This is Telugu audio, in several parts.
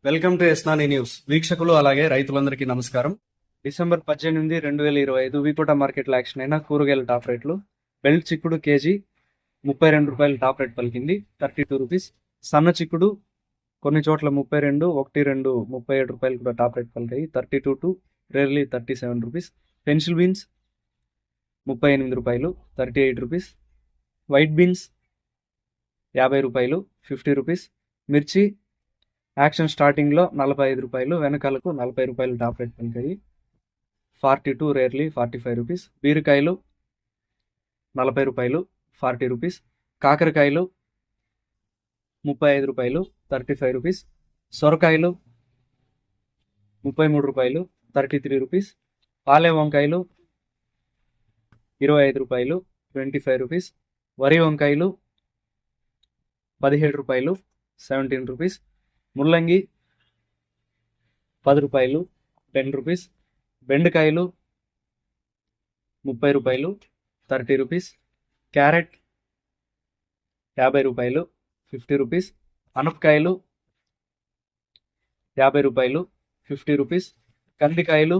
వెల్కమ్ టు ఎస్నాని న్యూస్. వీక్షకులు అలాగే రైతులందరికీ నమస్కారం. డిసెంబర్ 18, 2025 వికోట మార్కెట్లో యాక్షన్ అయిన కూరగాయల టాప్ రేట్లు. బెల్ట్ చిక్కుడు కేజీ ₹32 టాప్ రేట్ పలికింది, ₹32. సన్న చిక్కుడు కొన్ని చోట్ల 32, 1, 2, ₹37 కూడా టాప్ రేట్ పలికాయి, 32 to rarely ₹37. Pencil beans ₹38, ₹38. White beans ₹50, ₹50. మిర్చి యాక్షన్ స్టార్టింగ్లో ₹45, వెనకాలకు ₹40 టాప్ రేట్ పలికాయి, 42 రేర్లీ ₹45. బీరకాయలు ₹40, ₹40. కాకరకాయలు ₹35, ₹35. సొరకాయలు ₹33, ₹33. పాలెం వంకాయలు ₹25, ₹25. వరి వంకాయలు ₹17, ₹17. ముల్లంగి ₹10, ₹10. బెండకాయలు ₹30, ₹30. క్యారెట్ ₹50, ₹50. అనపకాయలు ₹50, ₹50. కందికాయలు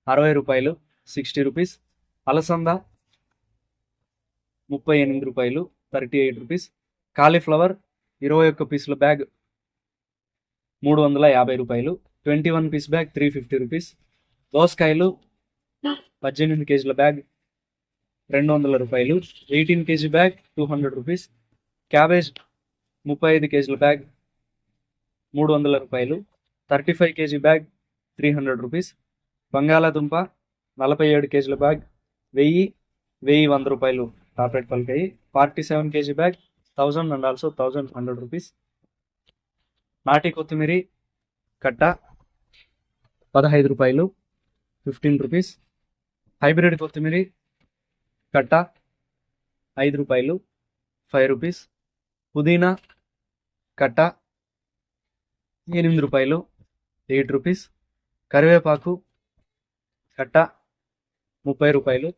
₹60, ₹60. అలసంద ₹38, ₹38. కాలీఫ్లవర్ 21 పీసుల బ్యాగ్ ₹350, 21 పీస్ బ్యాగ్ ₹350. దోసకాయలు 18 కేజీల బ్యాగ్ ₹200, 18 కేజీ బ్యాగ్ ₹200. క్యాబేజ్ 35 కేజీల బ్యాగ్ ₹300, 35 కేజీ బ్యాగ్ ₹300. బంగాళాదుంప 47 కేజీల బ్యాగ్ ₹1,100 టాప్ రేట్ పలికాయి, 47 కేజీ బ్యాగ్ 1000 and also ₹1,100. నాటి కొత్తిమీర కట్ట ₹15, ₹15. హైబ్రిడ్ కొత్తిమీర కట్ట ₹5, ₹5. పుదీనా కట్ట ₹8, ₹8. కరివేపాకు కట్ట ₹30,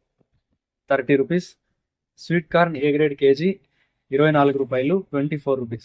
₹30. Sweet corn A grade KG ₹24, ₹24.